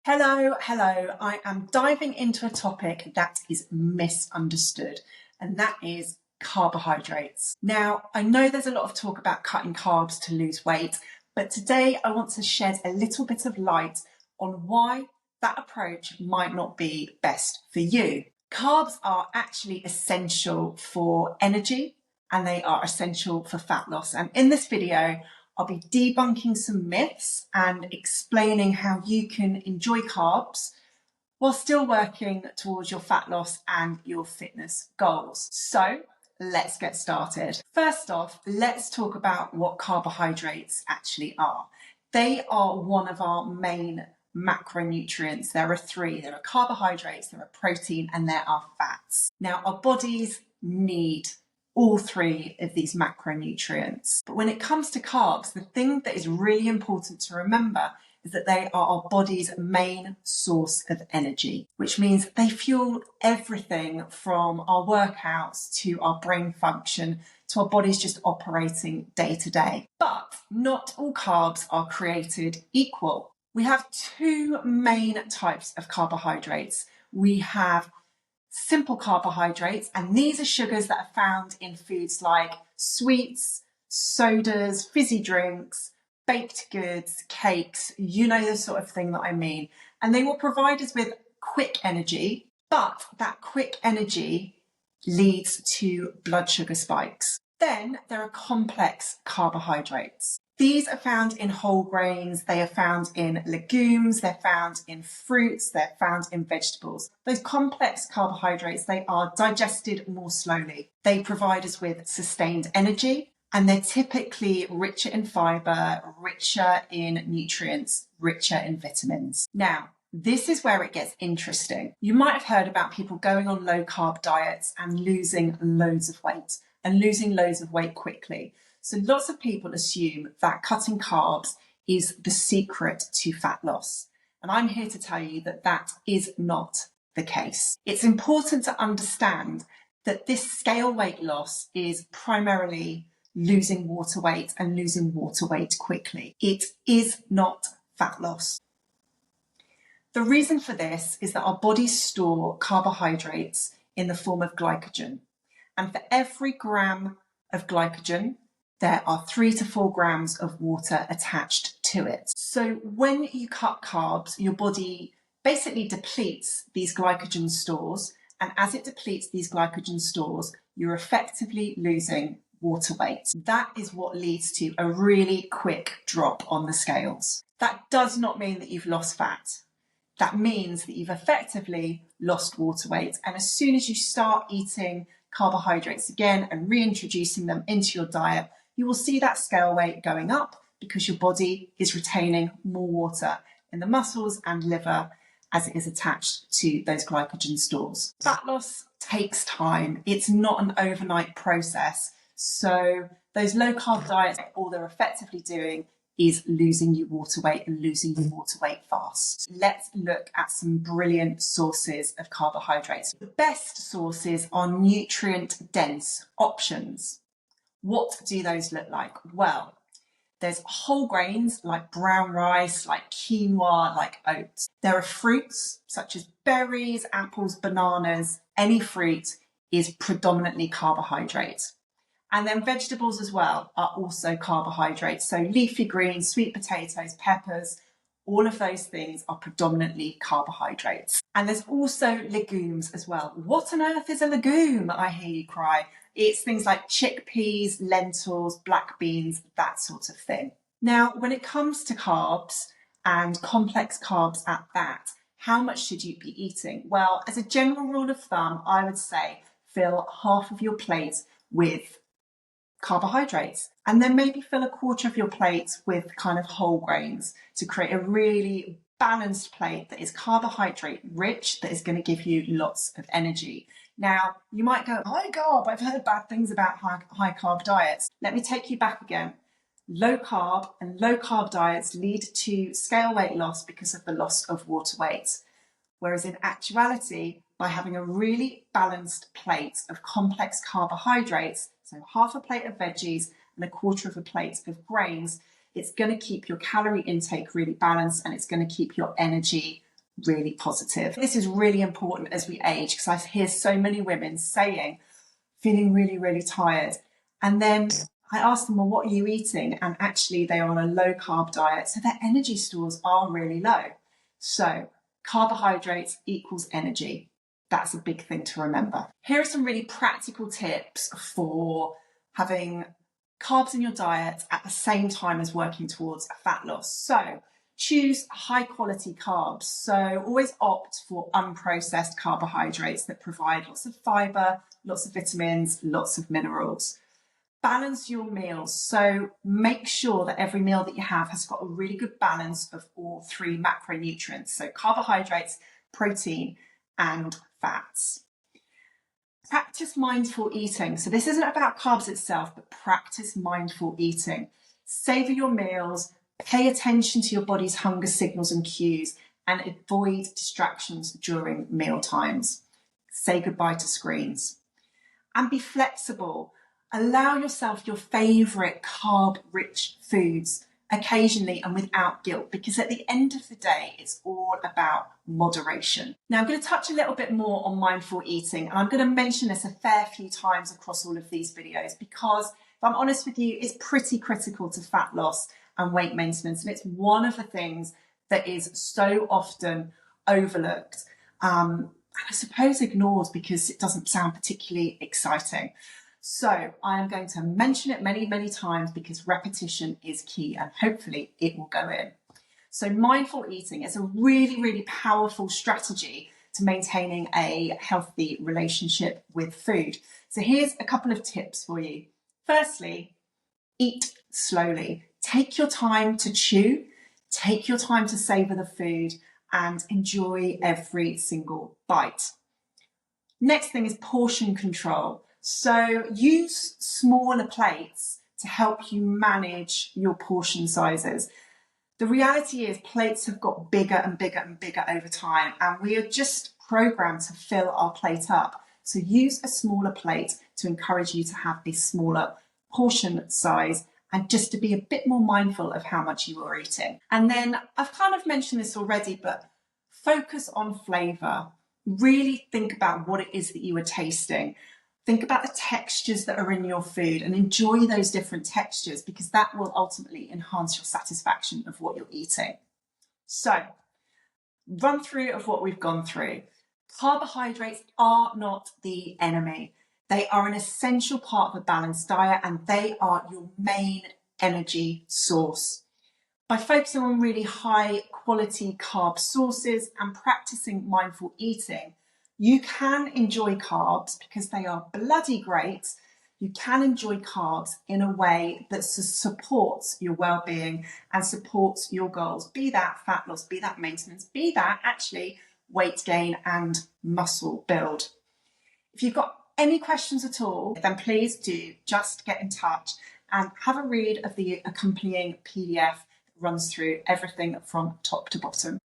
Hello. I am diving into a topic that is misunderstood, and that is carbohydrates. Now, I know there's a lot of talk about cutting carbs to lose weight, but today I want to shed a little bit of light on why that approach might not be best for you. Carbs are actually essential for energy and they are essential for fat loss. And in this video, I'll be debunking some myths and explaining how you can enjoy carbs while still working towards your fat loss and your fitness goals. So let's get started. First off, let's talk about what carbohydrates actually are. They are one of our main macronutrients. There are three. There are carbohydrates, there are protein, and there are fats. Now, our bodies need all three of these macronutrients. But when it comes to carbs, the thing that is really important to remember is that they are our body's main source of energy, which means they fuel everything from our workouts to our brain function to our bodies just operating day to day. But not all carbs are created equal. We have two main types of carbohydrates. We have simple carbohydrates, and these are sugars that are found in foods like sweets, sodas, fizzy drinks, baked goods, cakes, you know the sort of thing that I mean. And they will provide us with quick energy, but that quick energy leads to blood sugar spikes. Then there are complex carbohydrates. These are found in whole grains, they are found in legumes, they're found in fruits, they're found in vegetables. Those complex carbohydrates, they are digested more slowly. They provide us with sustained energy, and they're typically richer in fiber, richer in nutrients, richer in vitamins. Now, this is where it gets interesting. You might have heard about people going on low carb diets and losing loads of weight quickly. So lots of people assume that cutting carbs is the secret to fat loss. And I'm here to tell you that that is not the case. It's important to understand that this scale weight loss is primarily losing water weight and losing water weight quickly. It is not fat loss. The reason for this is that our bodies store carbohydrates in the form of glycogen. And for every gram of glycogen, there are 3 to 4 grams of water attached to it. So when you cut carbs, your body basically depletes these glycogen stores. And as it depletes these glycogen stores, you're effectively losing water weight. That is what leads to a really quick drop on the scales. That does not mean that you've lost fat. That means that you've effectively lost water weight. And as soon as you start eating carbohydrates again and reintroducing them into your diet, you will see that scale weight going up because your body is retaining more water in the muscles and liver as it is attached to those glycogen stores. Fat loss takes time. It's not an overnight process. So those low carb diets, all they're effectively doing is losing you water weight and losing you water weight fast. Let's look at some brilliant sources of carbohydrates. The best sources are nutrient-dense options. What do those look like? Well, there's whole grains like brown rice, like quinoa, like oats. There are fruits such as berries, apples, bananas. Any fruit is predominantly carbohydrate. And then vegetables as well are also carbohydrates. So leafy greens, sweet potatoes, peppers, all of those things are predominantly carbohydrates. And there's also legumes as well. What on earth is a legume? I hear you cry. It's things like chickpeas, lentils, black beans, that sort of thing. Now, when it comes to carbs and complex carbs at that, how much should you be eating? Well, as a general rule of thumb, I would say fill half of your plate with carbohydrates, and then maybe fill a quarter of your plate with kind of whole grains to create a really balanced plate that is carbohydrate rich, that is going to give you lots of energy. Now, you might go, high carb, I've heard bad things about high carb diets. Let me take you back again. Low carb and low carb diets lead to scale weight loss because of the loss of water weight. Whereas in actuality, by having a really balanced plate of complex carbohydrates, so half a plate of veggies and a quarter of a plate of grains, it's going to keep your calorie intake really balanced and it's going to keep your energy really positive. This is really important as we age, because I hear so many women saying, feeling really, really tired. And then I ask them, well, what are you eating? And actually they are on a low carb diet, so their energy stores are really low. So carbohydrates equals energy. That's a big thing to remember. Here are some really practical tips for having carbs in your diet at the same time as working towards fat loss. So choose high quality carbs. So always opt for unprocessed carbohydrates that provide lots of fiber, lots of vitamins, lots of minerals. Balance your meals. So make sure that every meal that you have has got a really good balance of all three macronutrients. So carbohydrates, protein, and fats. Practice mindful eating. So this isn't about carbs itself, but practice mindful eating. Savor your meals, pay attention to your body's hunger signals and cues, and avoid distractions during meal times. Say goodbye to screens. And be flexible. Allow yourself your favourite carb-rich foods occasionally and without guilt, because at the end of the day, it's all about moderation. Now, I'm going to touch a little bit more on mindful eating, and I'm going to mention this a fair few times across all of these videos, because if I'm honest with you, it's pretty critical to fat loss and weight maintenance, and it's one of the things that is so often overlooked. I suppose ignored because it doesn't sound particularly exciting. So I am going to mention it many, many times because repetition is key, and hopefully it will go in. So mindful eating is a really, really powerful strategy to maintaining a healthy relationship with food. So here's a couple of tips for you. Firstly, eat slowly. Take your time to chew, take your time to savor the food, and enjoy every single bite. Next thing is portion control. So use smaller plates to help you manage your portion sizes. The reality is plates have got bigger and bigger and bigger over time, and we are just programmed to fill our plate up. So use a smaller plate to encourage you to have a smaller portion size, and just to be a bit more mindful of how much you are eating. And then I've kind of mentioned this already, but focus on flavour. Really think about what it is that you are tasting. Think about the textures that are in your food and enjoy those different textures, because that will ultimately enhance your satisfaction of what you're eating. So, run through of what we've gone through. Carbohydrates are not the enemy. They are an essential part of a balanced diet, and they are your main energy source. By focusing on really high quality carb sources and practicing mindful eating, you can enjoy carbs because they are bloody great. You can enjoy carbs in a way that supports your well-being and supports your goals, be that fat loss, be that maintenance, be that actually weight gain and muscle build. If you've got any questions at all, then please do just get in touch and have a read of the accompanying PDF that runs through everything from top to bottom.